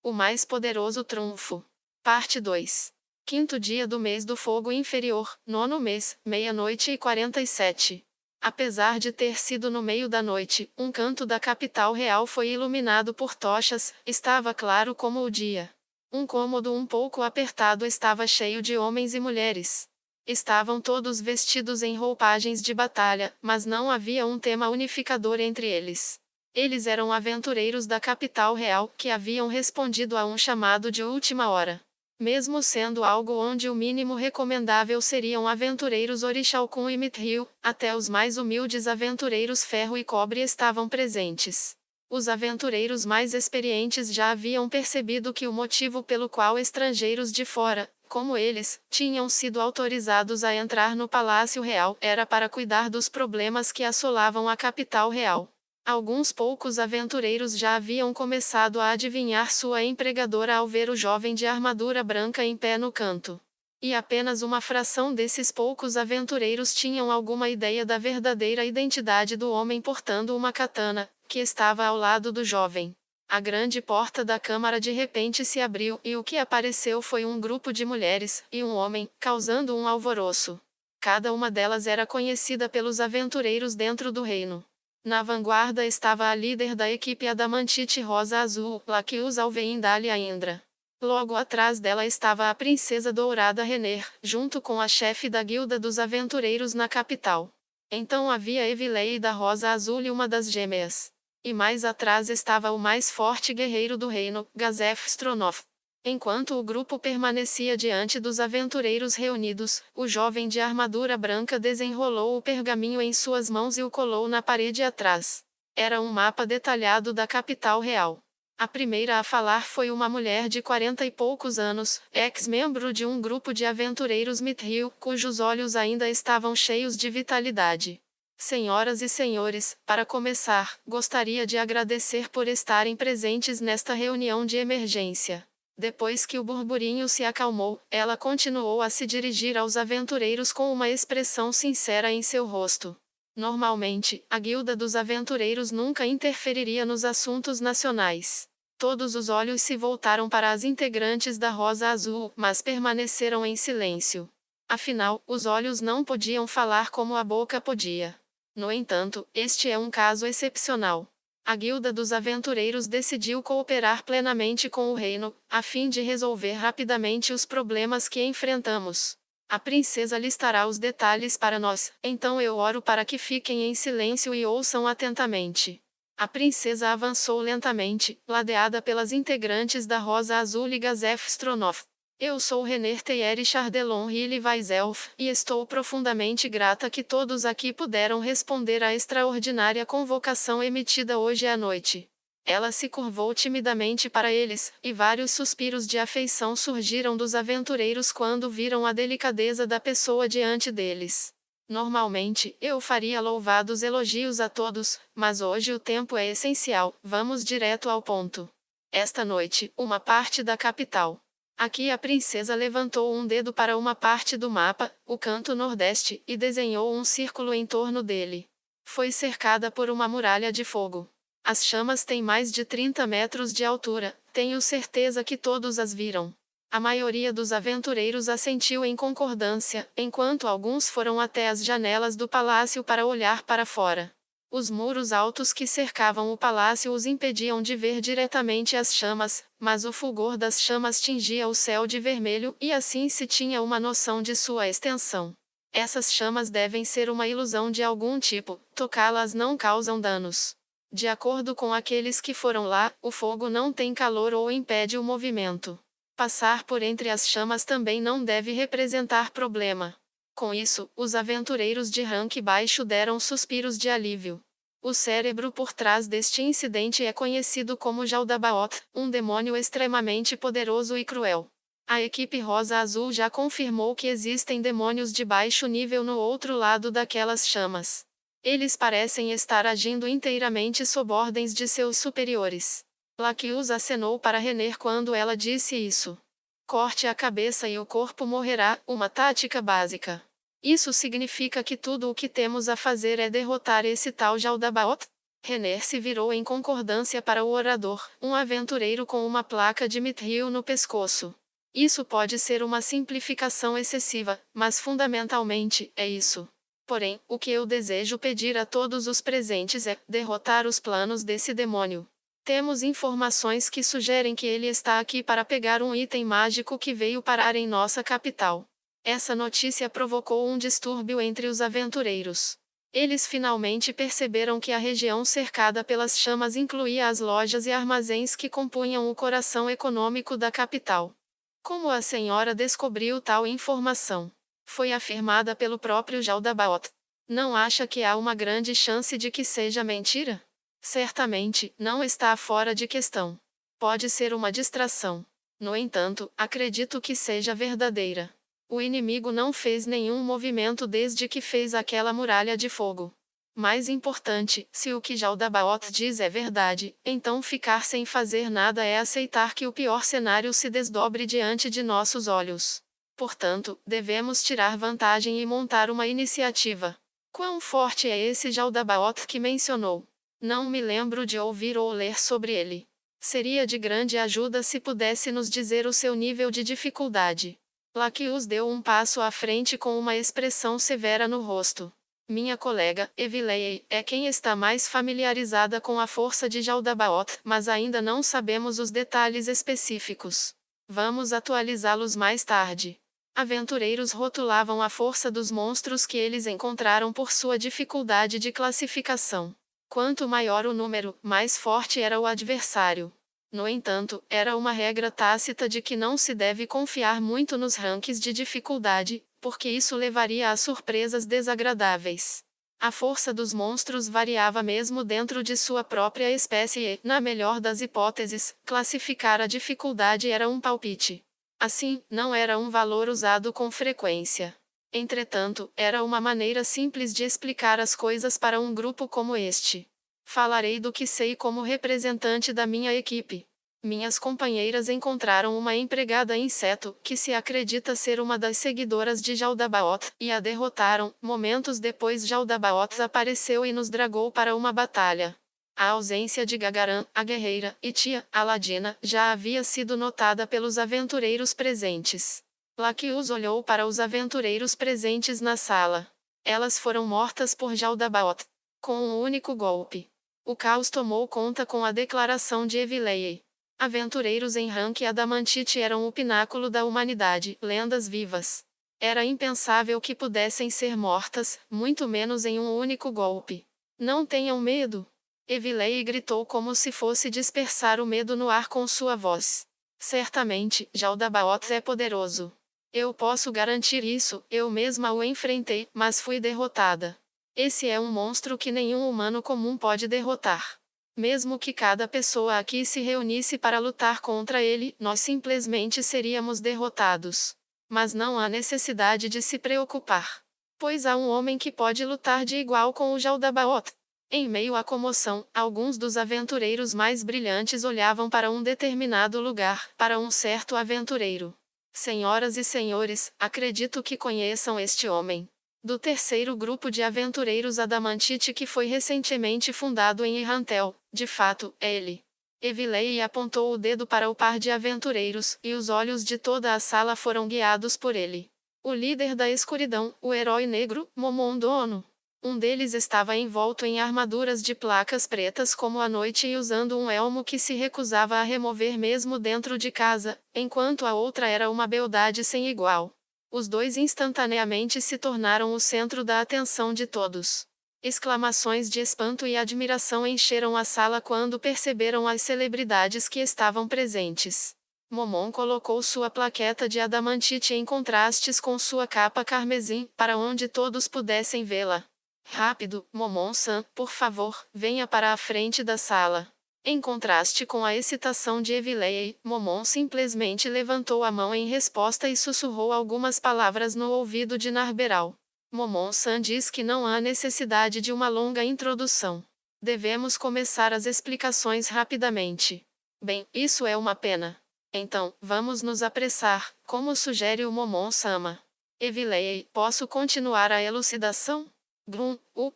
O mais poderoso trunfo. Parte 2. Quinto dia do mês do fogo inferior, nono mês, meia-noite e 47. Apesar de ter sido no meio da noite, um canto da capital real foi iluminado por tochas, estava claro como o dia. Um cômodo um pouco apertado estava cheio de homens e mulheres. Estavam todos vestidos em roupagens de batalha, mas não havia um tema unificador entre eles. Eles eram aventureiros da capital real, que haviam respondido a um chamado de última hora. Mesmo sendo algo onde o mínimo recomendável seriam aventureiros Orixalcum e Mithril, até os mais humildes aventureiros Ferro e Cobre estavam presentes. Os aventureiros mais experientes já haviam percebido que o motivo pelo qual estrangeiros de fora, como eles, tinham sido autorizados a entrar no Palácio Real era para cuidar dos problemas que assolavam a capital real. Alguns poucos aventureiros já haviam começado a adivinhar sua empregadora ao ver o jovem de armadura branca em pé no canto. E apenas uma fração desses poucos aventureiros tinham alguma ideia da verdadeira identidade do homem portando uma katana, que estava ao lado do jovem. A grande porta da câmara de repente se abriu e o que apareceu foi um grupo de mulheres e um homem, causando um alvoroço. Cada uma delas era conhecida pelos aventureiros dentro do reino. Na vanguarda estava a líder da equipe Adamantite Rosa Azul, Laquius Alvein Dália Indra. Logo atrás dela estava a princesa dourada Renner, junto com a chefe da guilda dos aventureiros na capital. Então havia Evilei da Rosa Azul e uma das gêmeas. E mais atrás estava o mais forte guerreiro do reino, Gazef Stronov. Enquanto o grupo permanecia diante dos aventureiros reunidos, o jovem de armadura branca desenrolou o pergaminho em suas mãos e o colou na parede atrás. Era um mapa detalhado da capital real. A primeira a falar foi uma mulher de 40 e poucos anos, ex-membro de um grupo de aventureiros Mithril, cujos olhos ainda estavam cheios de vitalidade. Senhoras e senhores, para começar, gostaria de agradecer por estarem presentes nesta reunião de emergência. Depois que o burburinho se acalmou, ela continuou a se dirigir aos aventureiros com uma expressão sincera em seu rosto. Normalmente, a Guilda dos Aventureiros nunca interferiria nos assuntos nacionais. Todos os olhos se voltaram para as integrantes da Rosa Azul, mas permaneceram em silêncio. Afinal, os olhos não podiam falar como a boca podia. No entanto, este é um caso excepcional. A Guilda dos Aventureiros decidiu cooperar plenamente com o reino, a fim de resolver rapidamente os problemas que enfrentamos. A princesa listará os detalhes para nós, então eu oro para que fiquem em silêncio e ouçam atentamente. A princesa avançou lentamente, ladeada pelas integrantes da Rosa Azul e Gazef Stronov. Eu sou Renner Thierry Chardelon Hilly Weiself, e estou profundamente grata que todos aqui puderam responder à extraordinária convocação emitida hoje à noite. Ela se curvou timidamente para eles, e vários suspiros de afeição surgiram dos aventureiros quando viram a delicadeza da pessoa diante deles. Normalmente, eu faria louvados elogios a todos, mas hoje o tempo é essencial, vamos direto ao ponto. Esta noite, uma parte da capital. Aqui a princesa levantou um dedo para uma parte do mapa, o canto nordeste, e desenhou um círculo em torno dele. Foi cercada por uma muralha de fogo. As chamas têm mais de 30 metros de altura, tenho certeza que todos as viram. A maioria dos aventureiros assentiu em concordância, enquanto alguns foram até as janelas do palácio para olhar para fora. Os muros altos que cercavam o palácio os impediam de ver diretamente as chamas, mas o fulgor das chamas tingia o céu de vermelho e assim se tinha uma noção de sua extensão. Essas chamas devem ser uma ilusão de algum tipo, tocá-las não causam danos. De acordo com aqueles que foram lá, o fogo não tem calor ou impede o movimento. Passar por entre as chamas também não deve representar problema. Com isso, os aventureiros de rank baixo deram suspiros de alívio. O cérebro por trás deste incidente é conhecido como Jaldabaoth, um demônio extremamente poderoso e cruel. A equipe Rosa Azul já confirmou que existem demônios de baixo nível no outro lado daquelas chamas. Eles parecem estar agindo inteiramente sob ordens de seus superiores. Laquius acenou para Renner quando ela disse isso. Corte a cabeça e o corpo morrerá, uma tática básica. Isso significa que tudo o que temos a fazer é derrotar esse tal Jaldabaoth? Renner se virou em concordância para o orador, um aventureiro com uma placa de mithril no pescoço. Isso pode ser uma simplificação excessiva, mas fundamentalmente, é isso. Porém, o que eu desejo pedir a todos os presentes é derrotar os planos desse demônio. Temos informações que sugerem que ele está aqui para pegar um item mágico que veio parar em nossa capital. Essa notícia provocou um distúrbio entre os aventureiros. Eles finalmente perceberam que a região cercada pelas chamas incluía as lojas e armazéns que compunham o coração econômico da capital. Como a senhora descobriu tal informação? Foi afirmada pelo próprio Jaldabaoth. Não acha que há uma grande chance de que seja mentira? Certamente, não está fora de questão. Pode ser uma distração. No entanto, acredito que seja verdadeira. O inimigo não fez nenhum movimento desde que fez aquela muralha de fogo. Mais importante, se o que Jaldabaoth diz é verdade, então ficar sem fazer nada é aceitar que o pior cenário se desdobre diante de nossos olhos. Portanto, devemos tirar vantagem e montar uma iniciativa. Quão forte é esse Jaldabaoth que mencionou? Não me lembro de ouvir ou ler sobre ele. Seria de grande ajuda se pudesse nos dizer o seu nível de dificuldade. Laquius deu um passo à frente com uma expressão severa no rosto. Minha colega, Evilei, é quem está mais familiarizada com a força de Jaldabaoth, mas ainda não sabemos os detalhes específicos. Vamos atualizá-los mais tarde. Aventureiros rotulavam a força dos monstros que eles encontraram por sua dificuldade de classificação. Quanto maior o número, mais forte era o adversário. No entanto, era uma regra tácita de que não se deve confiar muito nos rankings de dificuldade, porque isso levaria a surpresas desagradáveis. A força dos monstros variava mesmo dentro de sua própria espécie e, na melhor das hipóteses, classificar a dificuldade era um palpite. Assim, não era um valor usado com frequência. Entretanto, era uma maneira simples de explicar as coisas para um grupo como este. Falarei do que sei como representante da minha equipe. Minhas companheiras encontraram uma empregada inseto, que se acredita ser uma das seguidoras de Jaldabaoth, e a derrotaram. Momentos depois Jaldabaoth apareceu e nos dragou para uma batalha. A ausência de Gagaran, a guerreira, e tia, Aladina, já havia sido notada pelos aventureiros presentes. Laquius olhou para os aventureiros presentes na sala. Elas foram mortas por Jaldabaoth. Com um único golpe. O caos tomou conta com a declaração de Evilei. Aventureiros em rank adamantite eram o pináculo da humanidade, lendas vivas. Era impensável que pudessem ser mortas, muito menos em um único golpe. Não tenham medo. Evilei gritou como se fosse dispersar o medo no ar com sua voz. Certamente, Jaldabaoth é poderoso. Eu posso garantir isso, eu mesma o enfrentei, mas fui derrotada. Esse é um monstro que nenhum humano comum pode derrotar. Mesmo que cada pessoa aqui se reunisse para lutar contra ele, nós simplesmente seríamos derrotados. Mas não há necessidade de se preocupar. Pois há um homem que pode lutar de igual com o Jaldabaoth. Em meio à comoção, alguns dos aventureiros mais brilhantes olhavam para um determinado lugar, para um certo aventureiro. Senhoras e senhores, acredito que conheçam este homem. Do terceiro grupo de aventureiros adamantite que foi recentemente fundado em Irrantel, de fato, é ele. Evilei apontou o dedo para o par de aventureiros, e os olhos de toda a sala foram guiados por ele. O líder da escuridão, o herói negro, Momondono. Um deles estava envolto em armaduras de placas pretas como a noite e usando um elmo que se recusava a remover mesmo dentro de casa, enquanto a outra era uma beldade sem igual. Os dois instantaneamente se tornaram o centro da atenção de todos. Exclamações de espanto e admiração encheram a sala quando perceberam as celebridades que estavam presentes. Momon colocou sua plaqueta de adamantite em contrastes com sua capa carmesim, para onde todos pudessem vê-la. Rápido, Momon-san, por favor, venha para a frente da sala. Em contraste com a excitação de Evilei, Momon simplesmente levantou a mão em resposta e sussurrou algumas palavras no ouvido de Narberal. Momon-san diz que não há necessidade de uma longa introdução. Devemos começar as explicações rapidamente. Bem, isso é uma pena. Então, vamos nos apressar, como sugere o Momon-sama. Evilei, posso continuar a elucidação?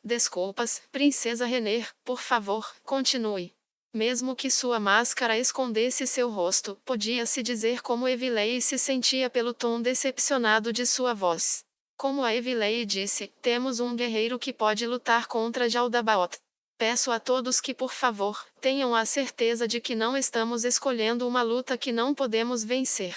Desculpas, Princesa Renner, por favor, continue. Mesmo que sua máscara escondesse seu rosto, podia-se dizer como Evilei se sentia pelo tom decepcionado de sua voz. Como a Evilei disse, temos um guerreiro que pode lutar contra Jaldabaoth. Peço a todos que, por favor, tenham a certeza de que não estamos escolhendo uma luta que não podemos vencer.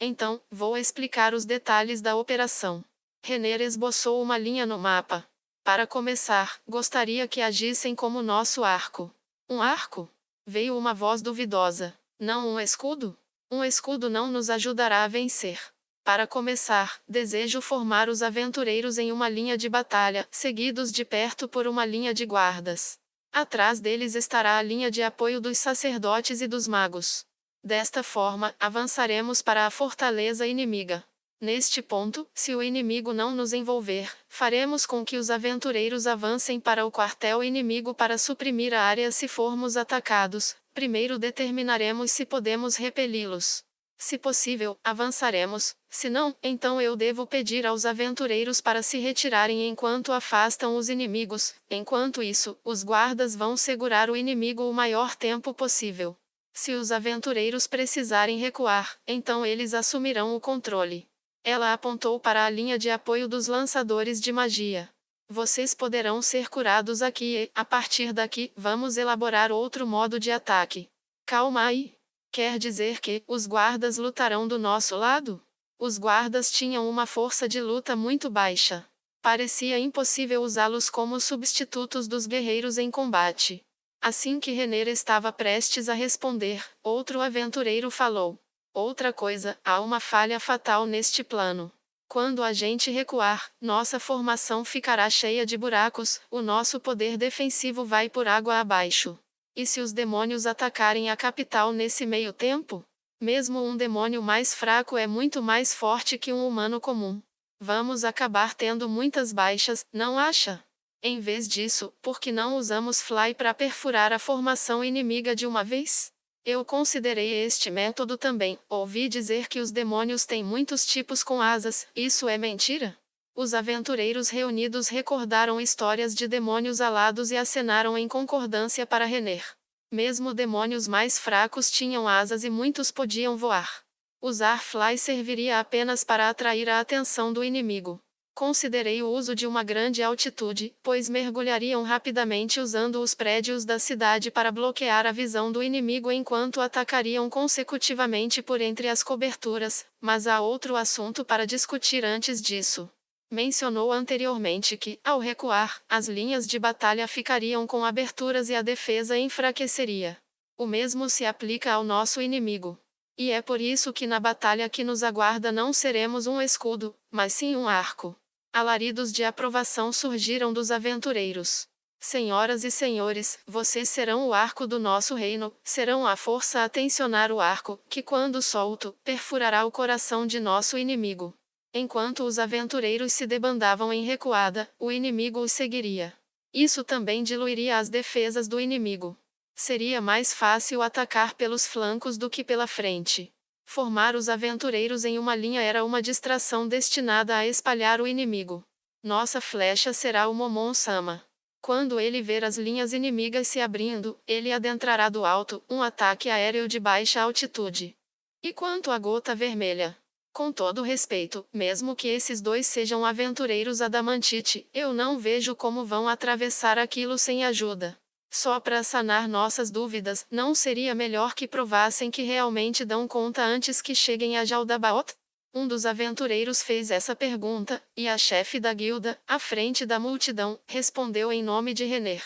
Então, vou explicar os detalhes da operação. Renner esboçou uma linha no mapa. Para começar, gostaria que agissem como nosso arco. Um arco? Veio uma voz duvidosa. Não um escudo? Um escudo não nos ajudará a vencer. Para começar, desejo formar os aventureiros em uma linha de batalha, seguidos de perto por uma linha de guardas. Atrás deles estará a linha de apoio dos sacerdotes e dos magos. Desta forma, avançaremos para a fortaleza inimiga. Neste ponto, se o inimigo não nos envolver, faremos com que os aventureiros avancem para o quartel inimigo para suprimir a área se formos atacados. Primeiro determinaremos se podemos repeli-los. Se possível, avançaremos, se não, então eu devo pedir aos aventureiros para se retirarem enquanto afastam os inimigos. Enquanto isso, os guardas vão segurar o inimigo o maior tempo possível. Se os aventureiros precisarem recuar, então eles assumirão o controle. Ela apontou para a linha de apoio dos lançadores de magia. Vocês poderão ser curados aqui e, a partir daqui, vamos elaborar outro modo de ataque. Calma aí. Quer dizer que os guardas lutarão do nosso lado? Os guardas tinham uma força de luta muito baixa. Parecia impossível usá-los como substitutos dos guerreiros em combate. Assim que Renner estava prestes a responder, outro aventureiro falou. Outra coisa, há uma falha fatal neste plano. Quando a gente recuar, nossa formação ficará cheia de buracos, o nosso poder defensivo vai por água abaixo. E se os demônios atacarem a capital nesse meio tempo? Mesmo um demônio mais fraco é muito mais forte que um humano comum. Vamos acabar tendo muitas baixas, não acha? Em vez disso, por que não usamos Fly para perfurar a formação inimiga de uma vez? Eu considerei este método também. Ouvi dizer que os demônios têm muitos tipos com asas. Isso é mentira? Os aventureiros reunidos recordaram histórias de demônios alados e acenaram em concordância para Renner. Mesmo demônios mais fracos tinham asas e muitos podiam voar. Usar Fly serviria apenas para atrair a atenção do inimigo. Considerei o uso de uma grande altitude, pois mergulhariam rapidamente usando os prédios da cidade para bloquear a visão do inimigo enquanto atacariam consecutivamente por entre as coberturas, mas há outro assunto para discutir antes disso. Mencionou anteriormente que, ao recuar, as linhas de batalha ficariam com aberturas e a defesa enfraqueceria. O mesmo se aplica ao nosso inimigo. E é por isso que na batalha que nos aguarda não seremos um escudo, mas sim um arco. Alaridos de aprovação surgiram dos aventureiros. Senhoras e senhores, vocês serão o arco do nosso reino, serão a força a tensionar o arco, que quando solto, perfurará o coração de nosso inimigo. Enquanto os aventureiros se debandavam em recuada, o inimigo os seguiria. Isso também diluiria as defesas do inimigo. Seria mais fácil atacar pelos flancos do que pela frente. Formar os aventureiros em uma linha era uma distração destinada a espalhar o inimigo. Nossa flecha será o Momon-sama. Quando ele ver as linhas inimigas se abrindo, ele adentrará do alto, um ataque aéreo de baixa altitude. E quanto à gota vermelha? Com todo respeito, mesmo que esses dois sejam aventureiros adamantite, eu não vejo como vão atravessar aquilo sem ajuda. Só para sanar nossas dúvidas, não seria melhor que provassem que realmente dão conta antes que cheguem a Jaldabaoth? Um dos aventureiros fez essa pergunta, e a chefe da guilda, à frente da multidão, respondeu em nome de Renner.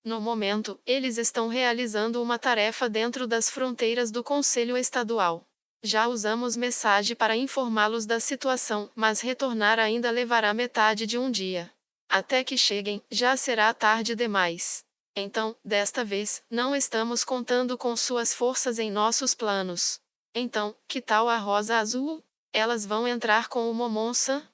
No momento, eles estão realizando uma tarefa dentro das fronteiras do Conselho Estadual. Já usamos mensagem para informá-los da situação, mas retornar ainda levará metade de um dia. Até que cheguem, já será tarde demais. Então, desta vez, não estamos contando com suas forças em nossos planos. Então, que tal a Rosa Azul? Elas vão entrar com o Momonsa?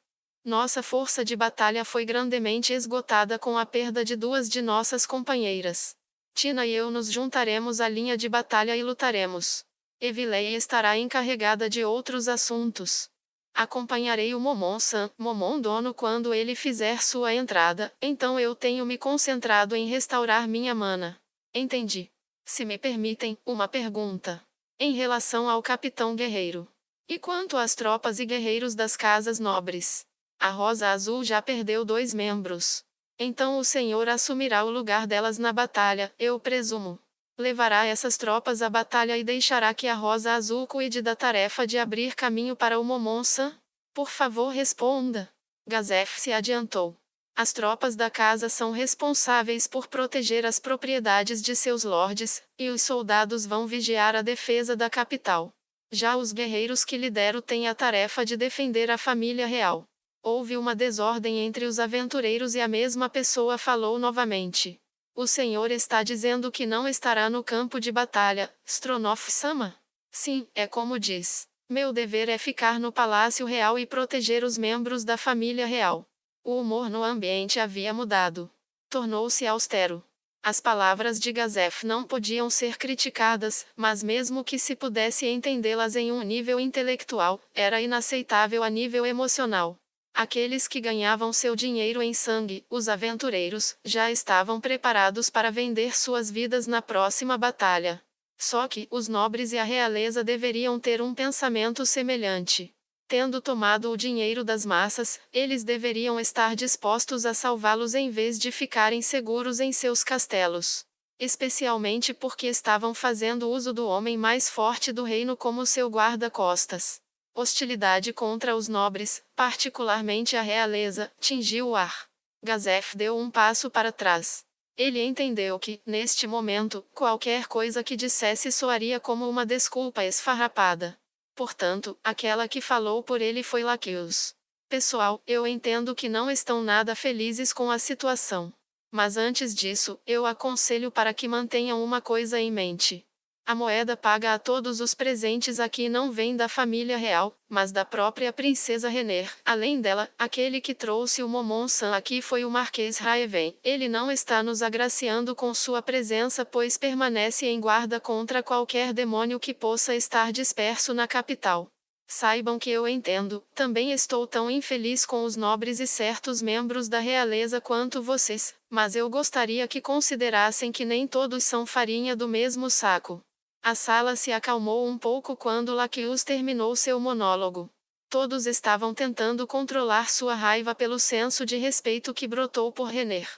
Nossa força de batalha foi grandemente esgotada com a perda de duas de nossas companheiras. Tina e eu nos juntaremos à linha de batalha e lutaremos. Evilei estará encarregada de outros assuntos. Acompanharei o Momon-san, Momon dono quando ele fizer sua entrada, então eu tenho me concentrado em restaurar minha mana. Entendi. Se me permitem, uma pergunta. Em relação ao capitão guerreiro. E quanto às tropas e guerreiros das casas nobres? A Rosa Azul já perdeu 2 membros. Então o senhor assumirá o lugar delas na batalha, eu presumo. Levará essas tropas à batalha e deixará que a Rosa Azul cuide da tarefa de abrir caminho para o Momon-san? Por favor, responda. Gazef se adiantou. As tropas da casa são responsáveis por proteger as propriedades de seus lordes, e os soldados vão vigiar a defesa da capital. Já os guerreiros que lidero têm a tarefa de defender a família real. Houve uma desordem entre os aventureiros e a mesma pessoa falou novamente. O senhor está dizendo que não estará no campo de batalha, Stronoff-sama? Sim, é como diz. Meu dever é ficar no palácio real e proteger os membros da família real. O humor no ambiente havia mudado. Tornou-se austero. As palavras de Gazef não podiam ser criticadas, mas mesmo que se pudesse entendê-las em um nível intelectual, era inaceitável a nível emocional. Aqueles que ganhavam seu dinheiro em sangue, os aventureiros, já estavam preparados para vender suas vidas na próxima batalha. Só que, os nobres e a realeza deveriam ter um pensamento semelhante. Tendo tomado o dinheiro das massas, eles deveriam estar dispostos a salvá-los em vez de ficarem seguros em seus castelos. Especialmente porque estavam fazendo uso do homem mais forte do reino como seu guarda-costas. Hostilidade contra os nobres, particularmente a realeza, tingiu o ar. Gazef deu um passo para trás. Ele entendeu que, neste momento, qualquer coisa que dissesse soaria como uma desculpa esfarrapada. Portanto, aquela que falou por ele foi Laqueus. Pessoal, eu entendo que não estão nada felizes com a situação. Mas antes disso, eu aconselho para que mantenham uma coisa em mente. A moeda paga a todos os presentes aqui não vem da família real, mas da própria princesa Renner. Além dela, aquele que trouxe o Momon-san aqui foi o Marquês Raeven. Ele não está nos agraciando com sua presença pois permanece em guarda contra qualquer demônio que possa estar disperso na capital. Saibam que eu entendo, também estou tão infeliz com os nobres e certos membros da realeza quanto vocês, mas eu gostaria que considerassem que nem todos são farinha do mesmo saco. A sala se acalmou um pouco quando Laqueus terminou seu monólogo. Todos estavam tentando controlar sua raiva pelo senso de respeito que brotou por Renner.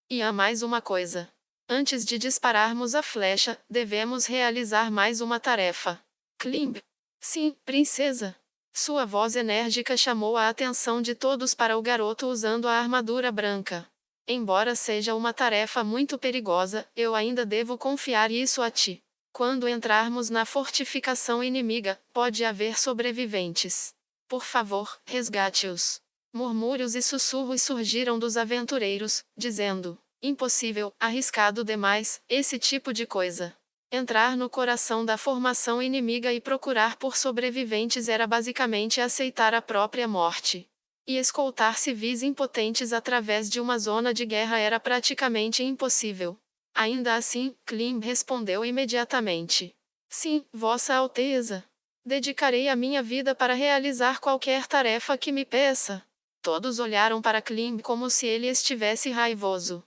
E há mais uma coisa. Antes de dispararmos a flecha, devemos realizar mais uma tarefa. Klimb. Sim, princesa. Sua voz enérgica chamou a atenção de todos para o garoto usando a armadura branca. Embora seja uma tarefa muito perigosa, eu ainda devo confiar isso a ti. Quando entrarmos na fortificação inimiga, pode haver sobreviventes. Por favor, resgate-os. Murmúrios e sussurros surgiram dos aventureiros, dizendo: impossível, arriscado demais, esse tipo de coisa. Entrar no coração da formação inimiga e procurar por sobreviventes era basicamente aceitar a própria morte. E escoltar civis impotentes através de uma zona de guerra era praticamente impossível. Ainda assim, Klimb respondeu imediatamente. Sim, Vossa Alteza. Dedicarei a minha vida para realizar qualquer tarefa que me peça. Todos olharam para Klimb como se ele estivesse raivoso.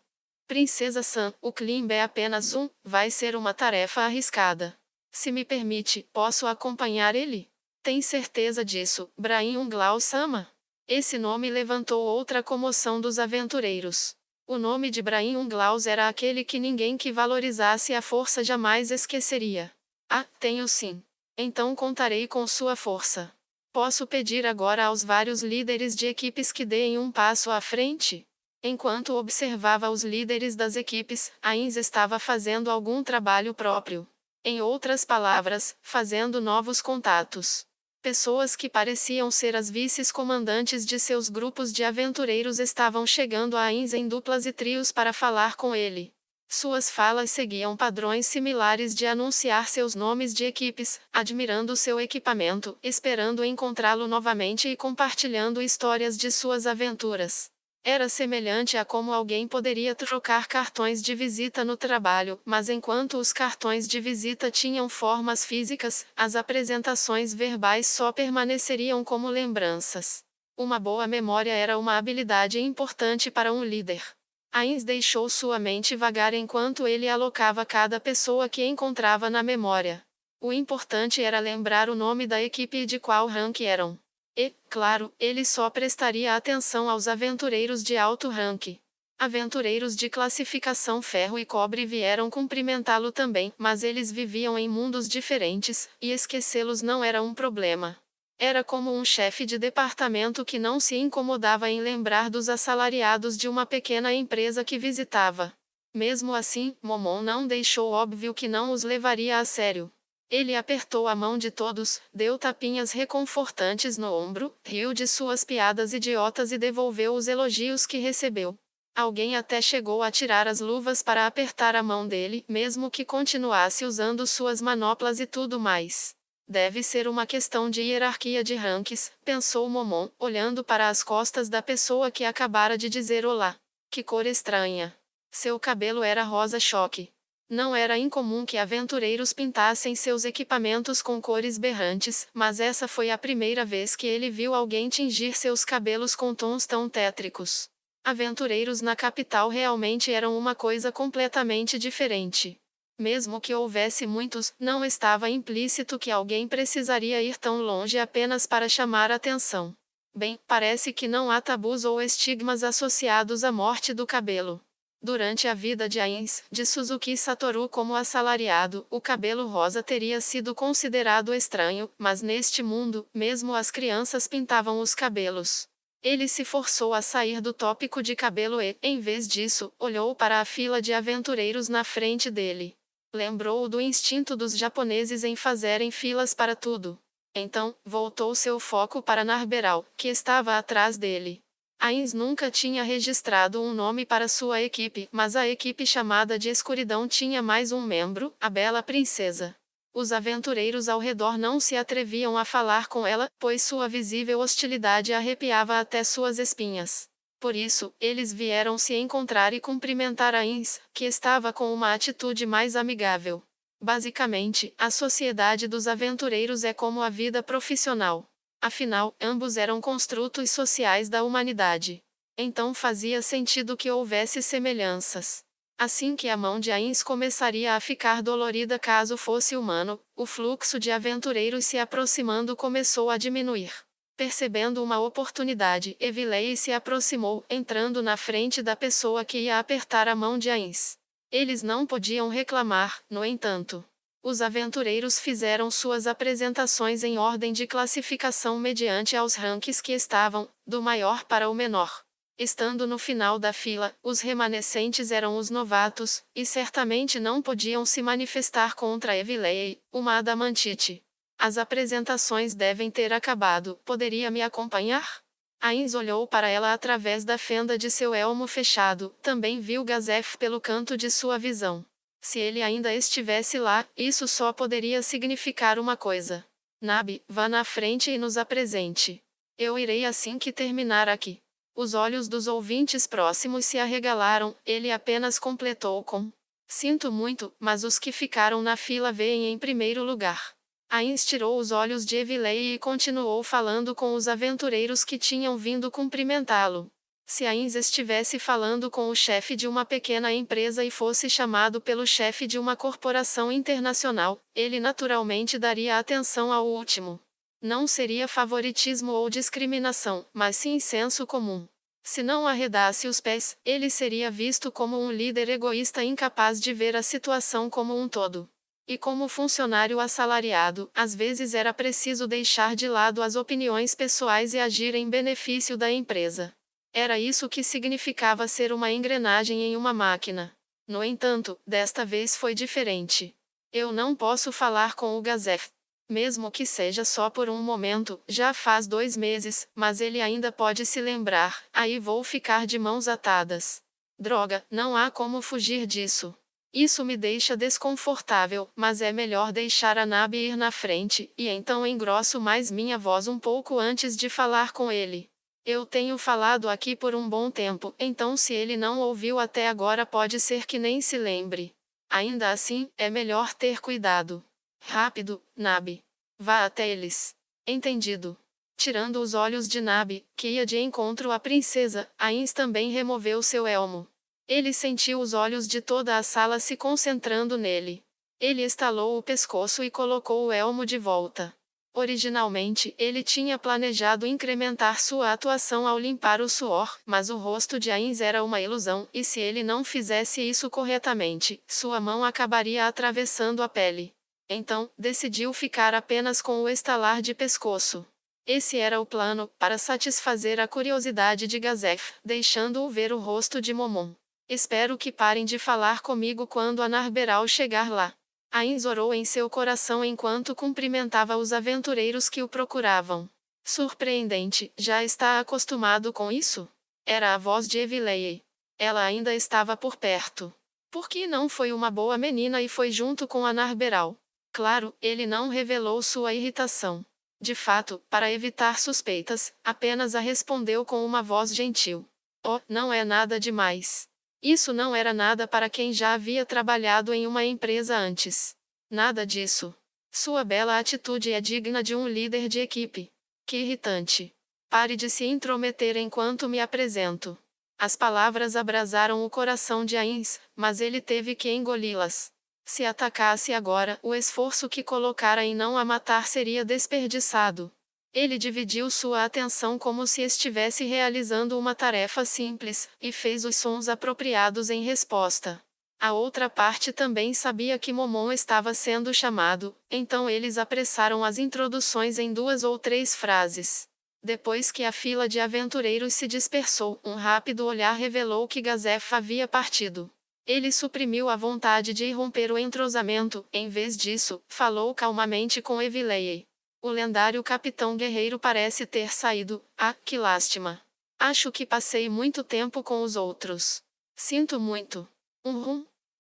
Princesa San, o Klimb é apenas vai ser uma tarefa arriscada. Se me permite, posso acompanhar ele? Tem certeza disso, Brahim Unglau-sama? Esse nome levantou outra comoção dos aventureiros. O nome de Brahim Unglaus era aquele que ninguém que valorizasse a força jamais esqueceria. Ah, tenho sim. Então contarei com sua força. Posso pedir agora aos vários líderes de equipes que deem um passo à frente? Enquanto observava os líderes das equipes, Ainz estava fazendo algum trabalho próprio. Em outras palavras, fazendo novos contatos. Pessoas que pareciam ser as vices-comandantes de seus grupos de aventureiros estavam chegando a Ainz em duplas e trios para falar com ele. Suas falas seguiam padrões similares de anunciar seus nomes de equipes, admirando seu equipamento, esperando encontrá-lo novamente e compartilhando histórias de suas aventuras. Era semelhante a como alguém poderia trocar cartões de visita no trabalho, mas enquanto os cartões de visita tinham formas físicas, as apresentações verbais só permaneceriam como lembranças. Uma boa memória era uma habilidade importante para um líder. Ainz deixou sua mente vagar enquanto ele alocava cada pessoa que encontrava na memória. O importante era lembrar o nome da equipe e de qual rank eram. E, claro, ele só prestaria atenção aos aventureiros de alto rank. Aventureiros de classificação ferro e cobre vieram cumprimentá-lo também, mas eles viviam em mundos diferentes, e esquecê-los não era um problema. Era como um chefe de departamento que não se incomodava em lembrar dos assalariados de uma pequena empresa que visitava. Mesmo assim, Momon não deixou óbvio que não os levaria a sério. Ele apertou a mão de todos, deu tapinhas reconfortantes no ombro, riu de suas piadas idiotas e devolveu os elogios que recebeu. Alguém até chegou a tirar as luvas para apertar a mão dele, mesmo que continuasse usando suas manoplas e tudo mais. Deve ser uma questão de hierarquia de ranks, pensou Momon, olhando para as costas da pessoa que acabara de dizer olá. Que cor estranha. Seu cabelo era rosa choque. Não era incomum que aventureiros pintassem seus equipamentos com cores berrantes, mas essa foi a primeira vez que ele viu alguém tingir seus cabelos com tons tão tétricos. Aventureiros na capital realmente eram uma coisa completamente diferente. Mesmo que houvesse muitos, não estava implícito que alguém precisaria ir tão longe apenas para chamar atenção. Bem, parece que não há tabus ou estigmas associados à morte do cabelo. Durante a vida de Ainz, de Suzuki Satoru como assalariado, o cabelo rosa teria sido considerado estranho, mas neste mundo, mesmo as crianças pintavam os cabelos. Ele se forçou a sair do tópico de cabelo e, em vez disso, olhou para a fila de aventureiros na frente dele. Lembrou do instinto dos japoneses em fazerem filas para tudo. Então, voltou seu foco para Narberal, que estava atrás dele. Ainz nunca tinha registrado um nome para sua equipe, mas a equipe chamada de Escuridão tinha mais um membro, a Bela Princesa. Os aventureiros ao redor não se atreviam a falar com ela, pois sua visível hostilidade arrepiava até suas espinhas. Por isso, eles vieram se encontrar e cumprimentar Ainz, que estava com uma atitude mais amigável. Basicamente, a sociedade dos aventureiros é como a vida profissional. Afinal, ambos eram construtos sociais da humanidade. Então fazia sentido que houvesse semelhanças. Assim que a mão de Ainz começaria a ficar dolorida caso fosse humano, o fluxo de aventureiros se aproximando começou a diminuir. Percebendo uma oportunidade, Evilei se aproximou, entrando na frente da pessoa que ia apertar a mão de Ainz. Eles não podiam reclamar, no entanto. Os aventureiros fizeram suas apresentações em ordem de classificação mediante aos ranks que estavam, do maior para o menor. Estando no final da fila, os remanescentes eram os novatos, e certamente não podiam se manifestar contra Evilei, uma adamantite. As apresentações devem ter acabado, poderia me acompanhar? Ainz olhou para ela através da fenda de seu elmo fechado, também viu Gazef pelo canto de sua visão. Se ele ainda estivesse lá, isso só poderia significar uma coisa. Nabi, vá na frente e nos apresente. Eu irei assim que terminar aqui. Os olhos dos ouvintes próximos se arregalaram, ele apenas completou com: sinto muito, mas os que ficaram na fila veem em primeiro lugar. Ainz tirou os olhos de Evilei e continuou falando com os aventureiros que tinham vindo cumprimentá-lo. Se Ainz estivesse falando com o chefe de uma pequena empresa e fosse chamado pelo chefe de uma corporação internacional, ele naturalmente daria atenção ao último. Não seria favoritismo ou discriminação, mas sim senso comum. Se não arredasse os pés, ele seria visto como um líder egoísta incapaz de ver a situação como um todo. E como funcionário assalariado, às vezes era preciso deixar de lado as opiniões pessoais e agir em benefício da empresa. Era isso que significava ser uma engrenagem em uma máquina. No entanto, desta vez foi diferente. Eu não posso falar com o Gazef. Mesmo que seja só por um momento, já faz 2 meses, mas ele ainda pode se lembrar, aí vou ficar de mãos atadas. Droga, não há como fugir disso. Isso me deixa desconfortável, mas é melhor deixar a Nabi ir na frente, e então engrosso mais minha voz um pouco antes de falar com ele. Eu tenho falado aqui por um bom tempo, então se ele não ouviu até agora pode ser que nem se lembre. Ainda assim, é melhor ter cuidado. Rápido, Nabi. Vá até eles. Entendido. Tirando os olhos de Nabi, que ia de encontro à princesa, Ains também removeu seu elmo. Ele sentiu os olhos de toda a sala se concentrando nele. Ele estalou o pescoço e colocou o elmo de volta. Originalmente, ele tinha planejado incrementar sua atuação ao limpar o suor, mas o rosto de Ains era uma ilusão, e se ele não fizesse isso corretamente, sua mão acabaria atravessando a pele. Então, decidiu ficar apenas com o estalar de pescoço. Esse era o plano, para satisfazer a curiosidade de Gazef, deixando-o ver o rosto de Momon. Espero que parem de falar comigo quando a Narberal chegar lá. Ains orou em seu coração enquanto cumprimentava os aventureiros que o procuravam. Surpreendente, já está acostumado com isso? Era a voz de Evilei. Ela ainda estava por perto. Por que não foi uma boa menina e foi junto com a Narberal? Claro, ele não revelou sua irritação. De fato, para evitar suspeitas, apenas a respondeu com uma voz gentil. Oh, não é nada demais. Isso não era nada para quem já havia trabalhado em uma empresa antes. Nada disso. Sua bela atitude é digna de um líder de equipe. Que irritante. Pare de se intrometer enquanto me apresento. As palavras abrasaram o coração de Ains, mas ele teve que engoli-las. Se atacasse agora, o esforço que colocara em não a matar seria desperdiçado. Ele dividiu sua atenção como se estivesse realizando uma tarefa simples, e fez os sons apropriados em resposta. A outra parte também sabia que Momon estava sendo chamado, então eles apressaram as introduções em 2 ou 3 frases. Depois que a fila de aventureiros se dispersou, um rápido olhar revelou que Gazef havia partido. Ele suprimiu a vontade de irromper o entrosamento, em vez disso, falou calmamente com Evilei. O lendário capitão guerreiro parece ter saído. Ah, que lástima. Acho que passei muito tempo com os outros. Sinto muito.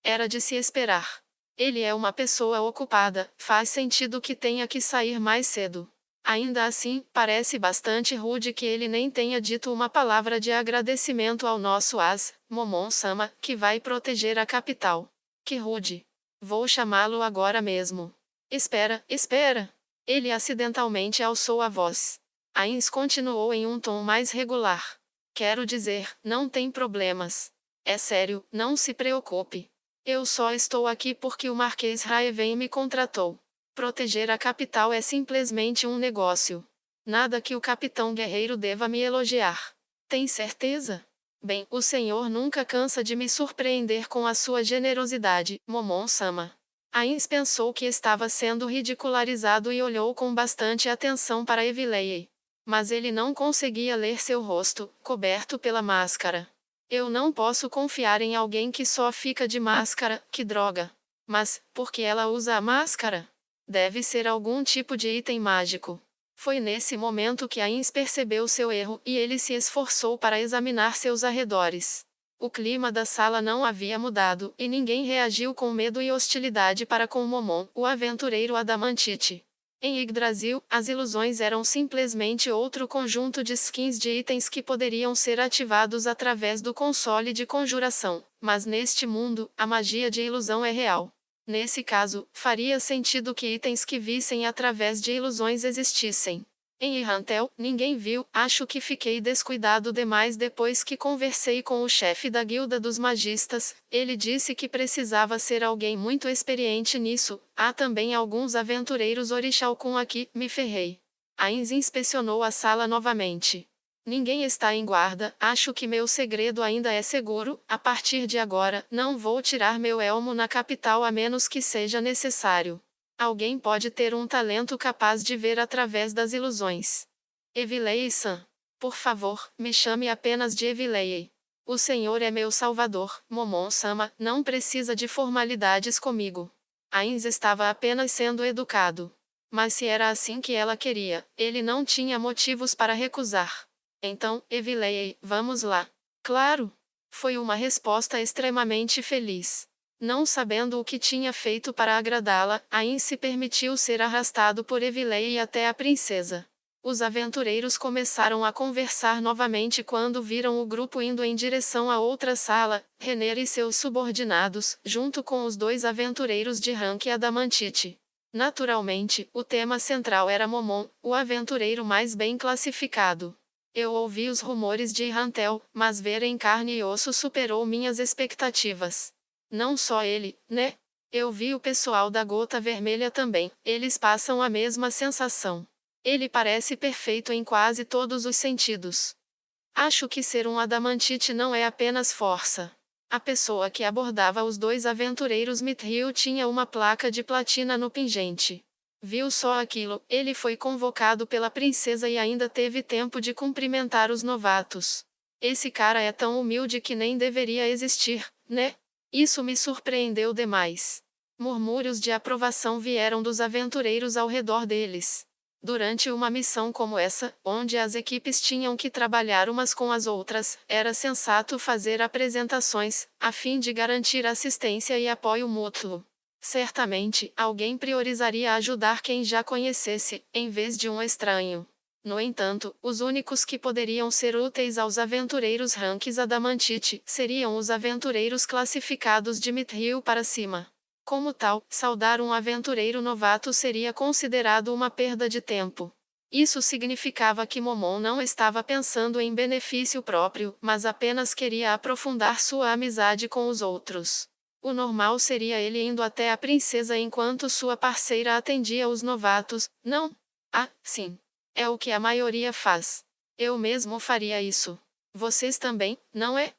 Era de se esperar. Ele é uma pessoa ocupada, faz sentido que tenha que sair mais cedo. Ainda assim, parece bastante rude que ele nem tenha dito uma palavra de agradecimento ao nosso as, Momon-sama, que vai proteger a capital. Que rude. Vou chamá-lo agora mesmo. Espera, espera. Ele acidentalmente alçou a voz. Ains continuou em um tom mais regular. Quero dizer, não tem problemas. É sério, não se preocupe. Eu só estou aqui porque o Marquês Raeven me contratou. Proteger a capital é simplesmente um negócio. Nada que o capitão guerreiro deva me elogiar. Tem certeza? Bem, o senhor nunca cansa de me surpreender com a sua generosidade, Momon-sama. Ains pensou que estava sendo ridicularizado e olhou com bastante atenção para Evilei. Mas ele não conseguia ler seu rosto, coberto pela máscara. Eu não posso confiar em alguém que só fica de máscara, que droga. Mas, por que ela usa a máscara? Deve ser algum tipo de item mágico. Foi nesse momento que Ains percebeu seu erro, e ele se esforçou para examinar seus arredores. O clima da sala não havia mudado, e ninguém reagiu com medo e hostilidade para com Momon, o aventureiro adamantite. Em Yggdrasil, as ilusões eram simplesmente outro conjunto de skins de itens que poderiam ser ativados através do console de conjuração, mas neste mundo, a magia de ilusão é real. Nesse caso, faria sentido que itens que vissem através de ilusões existissem. Em Irrantel, ninguém viu, acho que fiquei descuidado demais depois que conversei com o chefe da guilda dos magistas, ele disse que precisava ser alguém muito experiente nisso, há também alguns aventureiros Orixalcum aqui, me ferrei. Ains inspecionou a sala novamente. Ninguém está em guarda, acho que meu segredo ainda é seguro, a partir de agora, não vou tirar meu elmo na capital a menos que seja necessário. Alguém pode ter um talento capaz de ver através das ilusões. Evilei-san. Por favor, me chame apenas de Evilei. O senhor é meu salvador, Momon-sama, não precisa de formalidades comigo. Ains estava apenas sendo educado. Mas se era assim que ela queria, ele não tinha motivos para recusar. Então, Evilei, vamos lá. Claro! Foi uma resposta extremamente feliz. Não sabendo o que tinha feito para agradá-la, Ain se permitiu ser arrastado por Evilei até a princesa. Os aventureiros começaram a conversar novamente quando viram o grupo indo em direção a outra sala, Renner e seus subordinados, junto com os dois aventureiros de rank Adamantite. Naturalmente, o tema central era Momon, o aventureiro mais bem classificado. Eu ouvi os rumores de Rantel, mas ver em carne e osso superou minhas expectativas. Não só ele, né? Eu vi o pessoal da Gota Vermelha também, eles passam a mesma sensação. Ele parece perfeito em quase todos os sentidos. Acho que ser um adamantite não é apenas força. A pessoa que abordava os dois aventureiros Mithril tinha uma placa de platina no pingente. Viu só aquilo, ele foi convocado pela princesa e ainda teve tempo de cumprimentar os novatos. Esse cara é tão humilde que nem deveria existir, né? Isso me surpreendeu demais. Murmúrios de aprovação vieram dos aventureiros ao redor deles. Durante uma missão como essa, onde as equipes tinham que trabalhar umas com as outras, era sensato fazer apresentações, a fim de garantir assistência e apoio mútuo. Certamente, alguém priorizaria ajudar quem já conhecesse, em vez de um estranho. No entanto, os únicos que poderiam ser úteis aos aventureiros ranks Adamantite seriam os aventureiros classificados de Mithril para cima. Como tal, saudar um aventureiro novato seria considerado uma perda de tempo. Isso significava que Momon não estava pensando em benefício próprio, mas apenas queria aprofundar sua amizade com os outros. O normal seria ele indo até a princesa enquanto sua parceira atendia os novatos, não? Ah, sim. É o que a maioria faz. Eu mesmo faria isso. Vocês também, não é?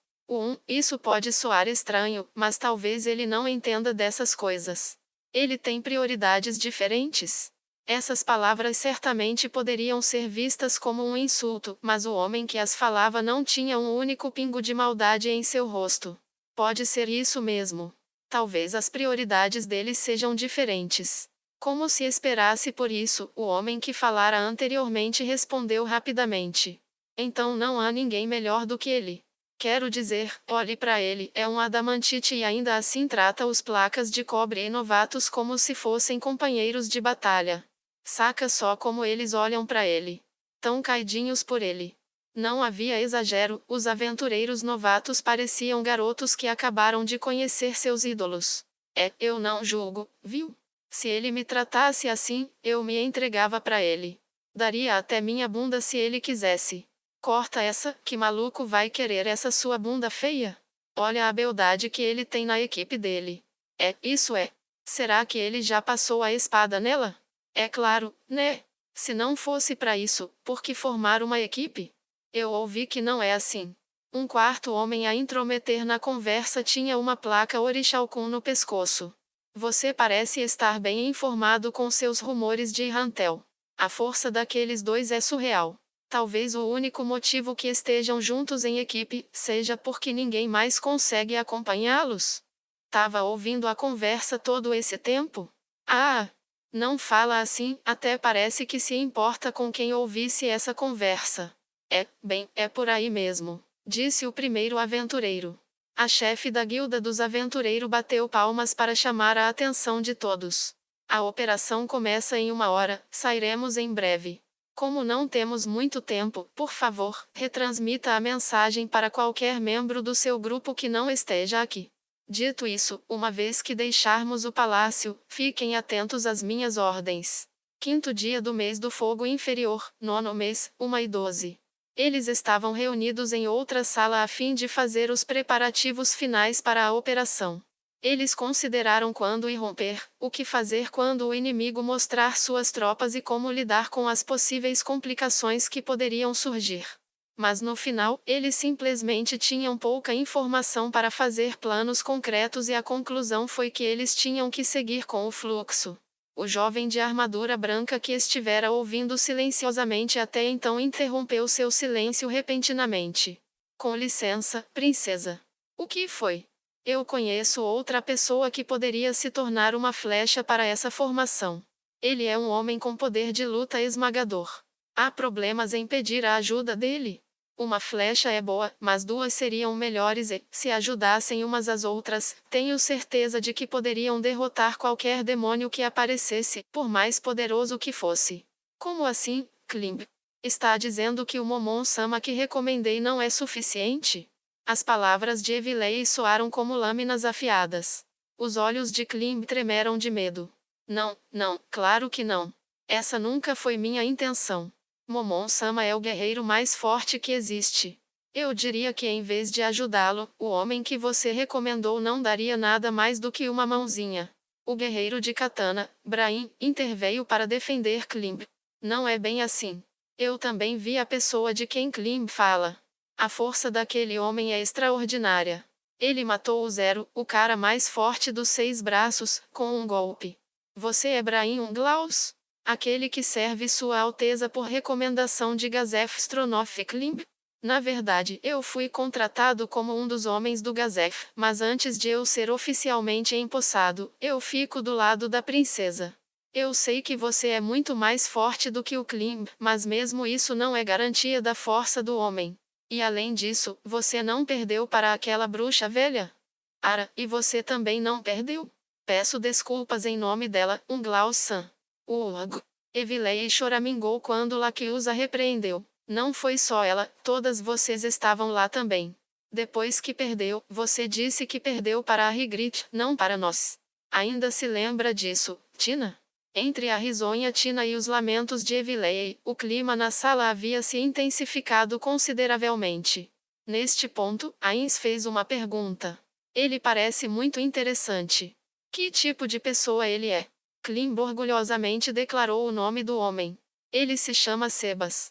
Isso pode soar estranho, mas talvez ele não entenda dessas coisas. Ele tem prioridades diferentes. Essas palavras certamente poderiam ser vistas como um insulto, mas o homem que as falava não tinha um único pingo de maldade em seu rosto. Pode ser isso mesmo. Talvez as prioridades dele sejam diferentes. Como se esperasse por isso, o homem que falara anteriormente respondeu rapidamente. Então não há ninguém melhor do que ele. Quero dizer, olhe para ele, é um adamantite e ainda assim trata os placas de cobre e novatos como se fossem companheiros de batalha. Saca só como eles olham para ele. Tão caidinhos por ele. Não havia exagero, os aventureiros novatos pareciam garotos que acabaram de conhecer seus ídolos. Eu não julgo, viu? Se ele me tratasse assim, eu me entregava para ele. Daria até minha bunda se ele quisesse. Corta essa, que maluco vai querer essa sua bunda feia? Olha a beldade que ele tem na equipe dele. Isso é. Será que ele já passou a espada nela? É claro, né? Se não fosse para isso, por que formar uma equipe? Eu ouvi que não é assim. Um quarto homem a intrometer na conversa tinha uma placa Orixalcum no pescoço. Você parece estar bem informado com seus rumores de Rantel. A força daqueles dois é surreal. Talvez o único motivo que estejam juntos em equipe seja porque ninguém mais consegue acompanhá-los. Tava ouvindo a conversa todo esse tempo? Ah! Não fala assim, até parece que se importa com quem ouvisse essa conversa. É por aí mesmo, disse o primeiro aventureiro. A chefe da guilda dos aventureiros bateu palmas para chamar a atenção de todos. A operação começa em 1 hora, sairemos em breve. Como não temos muito tempo, por favor, retransmita a mensagem para qualquer membro do seu grupo que não esteja aqui. Dito isso, uma vez que deixarmos o palácio, fiquem atentos às minhas ordens. 5º dia do mês do fogo inferior, 9º mês, 1h12. Eles estavam reunidos em outra sala a fim de fazer os preparativos finais para a operação. Eles consideraram quando irromper, o que fazer quando o inimigo mostrar suas tropas e como lidar com as possíveis complicações que poderiam surgir. Mas no final, eles simplesmente tinham pouca informação para fazer planos concretos e a conclusão foi que eles tinham que seguir com o fluxo. O jovem de armadura branca que estivera ouvindo silenciosamente até então interrompeu seu silêncio repentinamente. Com licença, princesa. O que foi? Eu conheço outra pessoa que poderia se tornar uma flecha para essa formação. Ele é um homem com poder de luta esmagador. Há problemas em pedir a ajuda dele? Uma flecha é boa, mas duas seriam melhores e, se ajudassem umas às outras, tenho certeza de que poderiam derrotar qualquer demônio que aparecesse, por mais poderoso que fosse. Como assim, Klimb? Está dizendo que o Momon-sama que recomendei não é suficiente? As palavras de Evilei soaram como lâminas afiadas. Os olhos de Klim tremeram de medo. Não, não, claro que não. Essa nunca foi minha intenção. Momon-sama é o guerreiro mais forte que existe. Eu diria que em vez de ajudá-lo, o homem que você recomendou não daria nada mais do que uma mãozinha. O guerreiro de katana, Brain, interveio para defender Klim. Não é bem assim. Eu também vi a pessoa de quem Klim fala. A força daquele homem é extraordinária. Ele matou o Zero, o cara mais forte dos 6 braços, com um golpe. Você é Brain Unglaus? Aquele que serve Sua Alteza por recomendação de Gazef Stronoff Klim? Na verdade, eu fui contratado como um dos homens do Gazef, mas antes de eu ser oficialmente empossado, eu fico do lado da princesa. Eu sei que você é muito mais forte do que o Klim, mas mesmo isso não é garantia da força do homem. E além disso, você não perdeu para aquela bruxa velha? Ara, e você também não perdeu? Peço desculpas em nome dela, Unglaus-san. Ugh. Evilei choramingou quando Lakius a repreendeu. Não foi só ela, todas vocês estavam lá também. Depois que perdeu, você disse que perdeu para a Hygrit, não para nós. Ainda se lembra disso, Tina? Entre a risonha Tina e os lamentos de Evilei, o clima na sala havia se intensificado consideravelmente. Neste ponto, Ains fez uma pergunta. Ele parece muito interessante. Que tipo de pessoa ele é? Klimb orgulhosamente declarou o nome do homem. Ele se chama Sebas.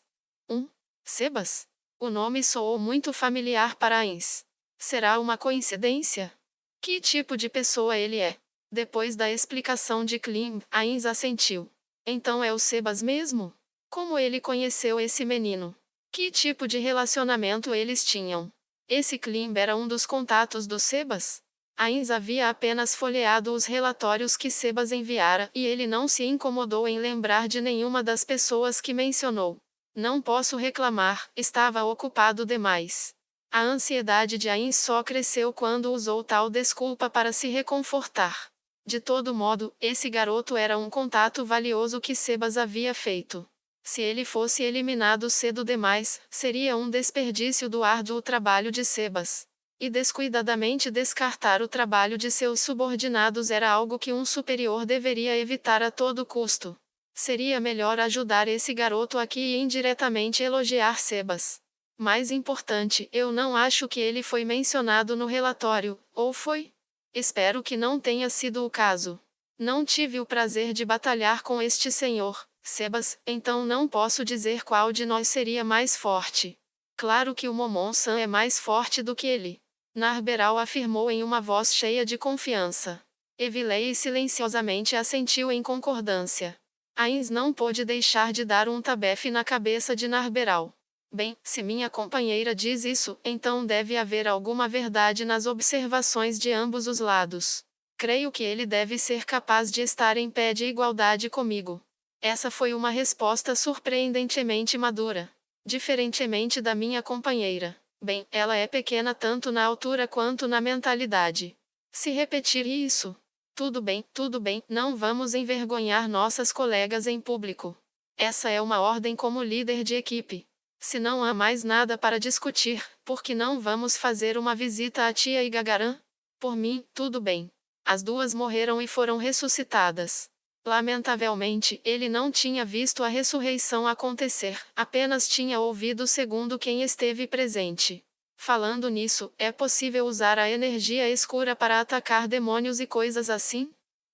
Sebas? O nome soou muito familiar para Ains. Será uma coincidência? Que tipo de pessoa ele é? Depois da explicação de Klim, Ains assentiu. Então é o Sebas mesmo? Como ele conheceu esse menino? Que tipo de relacionamento eles tinham? Esse Klim era um dos contatos do Sebas? Ains havia apenas folheado os relatórios que Sebas enviara e ele não se incomodou em lembrar de nenhuma das pessoas que mencionou. Não posso reclamar, estava ocupado demais. A ansiedade de Ains só cresceu quando usou tal desculpa para se reconfortar. De todo modo, esse garoto era um contato valioso que Sebas havia feito. Se ele fosse eliminado cedo demais, seria um desperdício do árduo trabalho de Sebas. E descuidadamente descartar o trabalho de seus subordinados era algo que um superior deveria evitar a todo custo. Seria melhor ajudar esse garoto aqui e indiretamente elogiar Sebas. Mais importante, eu não acho que ele foi mencionado no relatório, ou foi? Espero que não tenha sido o caso. Não tive o prazer de batalhar com este senhor, Sebas, então não posso dizer qual de nós seria mais forte. Claro que o Momon-san é mais forte do que ele. Narberal afirmou em uma voz cheia de confiança. Evilei silenciosamente assentiu em concordância. Ains não pôde deixar de dar um tabefe na cabeça de Narberal. Bem, se minha companheira diz isso, então deve haver alguma verdade nas observações de ambos os lados. Creio que ele deve ser capaz de estar em pé de igualdade comigo. Essa foi uma resposta surpreendentemente madura. Diferentemente da minha companheira. Bem, ela é pequena tanto na altura quanto na mentalidade. Se repetir isso. Tudo bem, não vamos envergonhar nossas colegas em público. Essa é uma ordem como líder de equipe. Se não há mais nada para discutir, por que não vamos fazer uma visita à tia e Gagaran? Por mim, tudo bem. As duas morreram e foram ressuscitadas. Lamentavelmente, ele não tinha visto a ressurreição acontecer, apenas tinha ouvido segundo quem esteve presente. Falando nisso, é possível usar a energia escura para atacar demônios e coisas assim?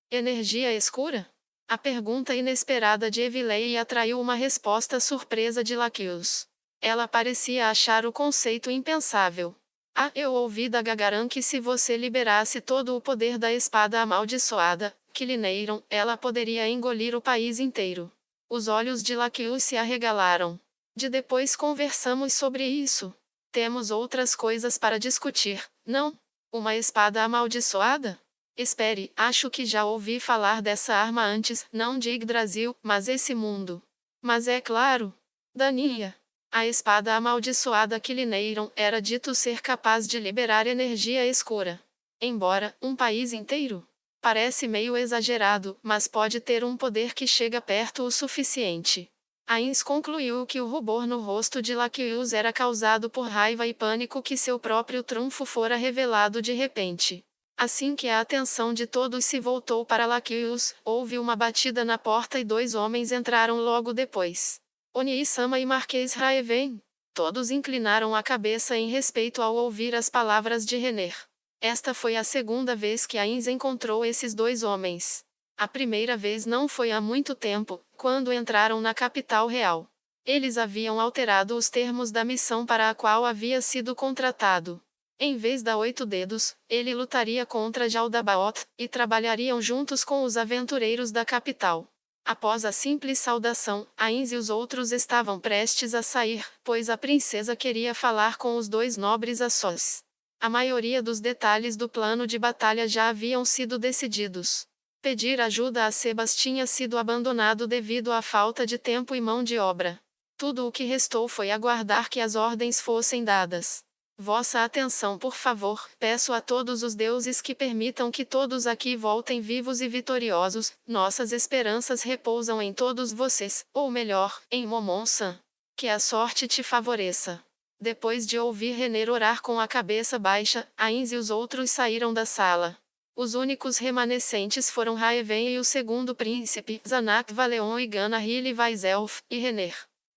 Energia escura? A pergunta inesperada de Evilei atraiu uma resposta surpresa de Lakius. Ela parecia achar o conceito impensável. Ah, eu ouvi da Gagaran que se você liberasse todo o poder da espada amaldiçoada, que lhe neiram, ela poderia engolir o país inteiro. Os olhos de Lakius se arregalaram. Depois conversamos sobre isso. Temos outras coisas para discutir, não? Uma espada amaldiçoada? Espere, acho que já ouvi falar dessa arma antes, não de Yggdrasil, mas esse mundo. Mas é claro. Daninha. A espada amaldiçoada que lhe neiram era dito ser capaz de liberar energia escura. Embora, um país inteiro? Parece meio exagerado, mas pode ter um poder que chega perto o suficiente. Ainz concluiu que o rubor no rosto de Laqueus era causado por raiva e pânico que seu próprio trunfo fora revelado de repente. Assim que a atenção de todos se voltou para Laqueus, houve uma batida na porta e 2 homens entraram logo depois. Oni-sama e Marquês Raeven. Todos inclinaram a cabeça em respeito ao ouvir as palavras de Renner. Esta foi a segunda vez que Ainz encontrou esses 2 homens. A primeira vez não foi há muito tempo, quando entraram na capital real. Eles haviam alterado os termos da missão para a qual havia sido contratado. Em vez da 8 dedos, ele lutaria contra Jaldabaoth, e trabalhariam juntos com os aventureiros da capital. Após a simples saudação, Ainz e os outros estavam prestes a sair, pois a princesa queria falar com os 2 nobres a sós. A maioria dos detalhes do plano de batalha já haviam sido decididos. Pedir ajuda a Sebas tinha sido abandonado devido à falta de tempo e mão de obra. Tudo o que restou foi aguardar que as ordens fossem dadas. Vossa atenção, por favor, peço a todos os deuses que permitam que todos aqui voltem vivos e vitoriosos. Nossas esperanças repousam em todos vocês, ou melhor, em Momon-san. Que a sorte te favoreça. Depois de ouvir Renner orar com a cabeça baixa, Ainz e os outros saíram da sala. Os únicos remanescentes foram Raeven e o segundo príncipe, Zanak Valeon e Gana Hili Vaiself, e Renner.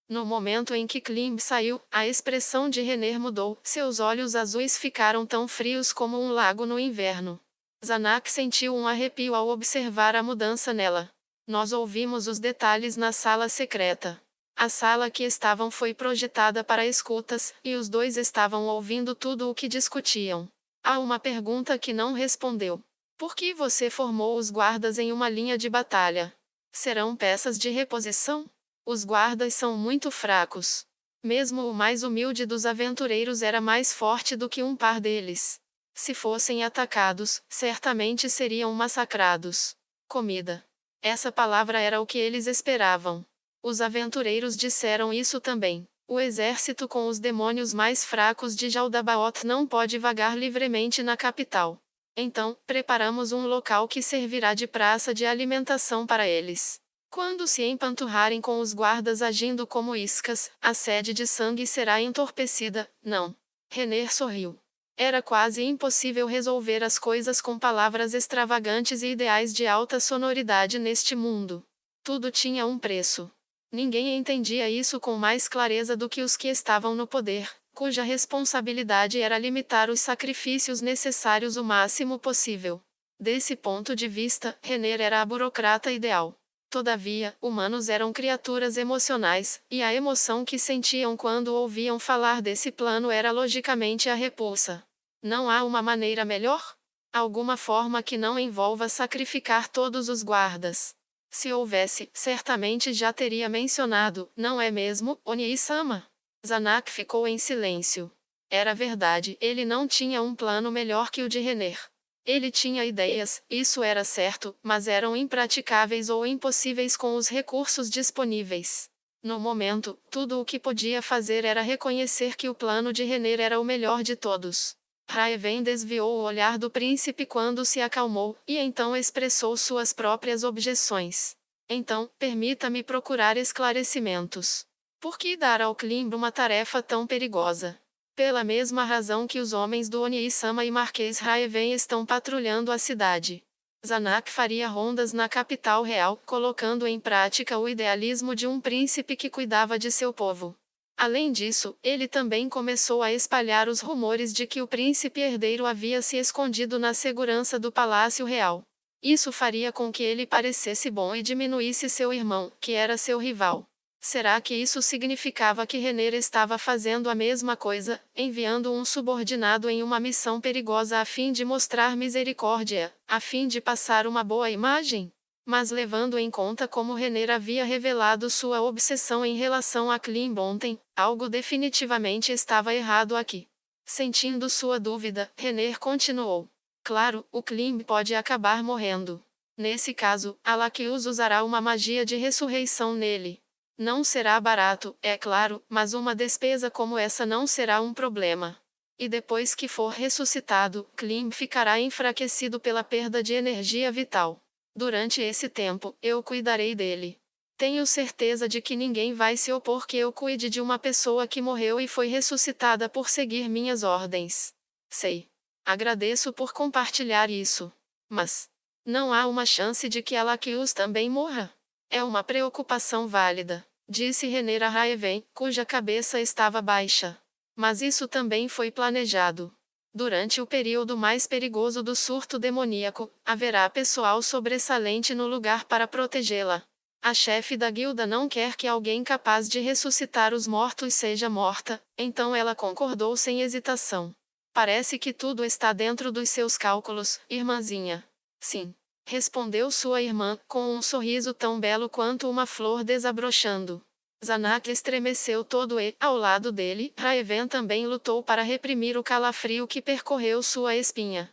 No momento em que Klimb saiu, a expressão de Renner mudou, seus olhos azuis ficaram tão frios como um lago no inverno. Zanak sentiu um arrepio ao observar a mudança nela. Nós ouvimos os detalhes na sala secreta. A sala que estavam foi projetada para escutas, e os 2 estavam ouvindo tudo o que discutiam. Há uma pergunta que não respondeu. Por que você formou os guardas em uma linha de batalha? Serão peças de reposição? Os guardas são muito fracos. Mesmo o mais humilde dos aventureiros era mais forte do que um par deles. Se fossem atacados, certamente seriam massacrados. Comida. Essa palavra era o que eles esperavam. Os aventureiros disseram isso também. O exército com os demônios mais fracos de Jaldabaoth não pode vagar livremente na capital. Então, preparamos um local que servirá de praça de alimentação para eles. Quando se empanturrarem com os guardas agindo como iscas, a sede de sangue será entorpecida. Não. Renner sorriu. Era quase impossível resolver as coisas com palavras extravagantes e ideais de alta sonoridade neste mundo. Tudo tinha um preço. Ninguém entendia isso com mais clareza do que os que estavam no poder, cuja responsabilidade era limitar os sacrifícios necessários o máximo possível. Desse ponto de vista, Renner era a burocrata ideal. Todavia, humanos eram criaturas emocionais, e a emoção que sentiam quando ouviam falar desse plano era logicamente a repulsa. Não há uma maneira melhor? Alguma forma que não envolva sacrificar todos os guardas. Se houvesse, certamente já teria mencionado, não é mesmo, Oni-sama? Zanak ficou em silêncio. Era verdade, ele não tinha um plano melhor que o de Renner. Ele tinha ideias, isso era certo, mas eram impraticáveis ou impossíveis com os recursos disponíveis. No momento, tudo o que podia fazer era reconhecer que o plano de Renner era o melhor de todos. Raeven desviou o olhar do príncipe quando se acalmou, e então expressou suas próprias objeções. Então, permita-me procurar esclarecimentos. Por que dar ao Klimb uma tarefa tão perigosa? Pela mesma razão que os homens do Oni-sama e Marquês Raeven estão patrulhando a cidade. Zanak faria rondas na capital real, colocando em prática o idealismo de um príncipe que cuidava de seu povo. Além disso, ele também começou a espalhar os rumores de que o príncipe herdeiro havia se escondido na segurança do palácio real. Isso faria com que ele parecesse bom e diminuísse seu irmão, que era seu rival. Será que isso significava que Renner estava fazendo a mesma coisa, enviando um subordinado em uma missão perigosa a fim de mostrar misericórdia, a fim de passar uma boa imagem? Mas levando em conta como Renner havia revelado sua obsessão em relação a Klimb ontem, algo definitivamente estava errado aqui. Sentindo sua dúvida, Renner continuou. Claro, o Klimb pode acabar morrendo. Nesse caso, Alakius usará uma magia de ressurreição nele. Não será barato, é claro, mas uma despesa como essa não será um problema. E depois que for ressuscitado, Klimb ficará enfraquecido pela perda de energia vital. Durante esse tempo, eu cuidarei dele. Tenho certeza de que ninguém vai se opor que eu cuide de uma pessoa que morreu e foi ressuscitada por seguir minhas ordens. Sei. Agradeço por compartilhar isso. Mas não há uma chance de que Alaquius também morra. É uma preocupação válida, disse Renera Raeven, cuja cabeça estava baixa. Mas isso também foi planejado. Durante o período mais perigoso do surto demoníaco, haverá pessoal sobressalente no lugar para protegê-la. A chefe da guilda não quer que alguém capaz de ressuscitar os mortos seja morta, então ela concordou sem hesitação. Parece que tudo está dentro dos seus cálculos, irmãzinha. Sim. Respondeu sua irmã, com um sorriso tão belo quanto uma flor desabrochando. Zanak estremeceu todo e, ao lado dele, Raeven também lutou para reprimir o calafrio que percorreu sua espinha.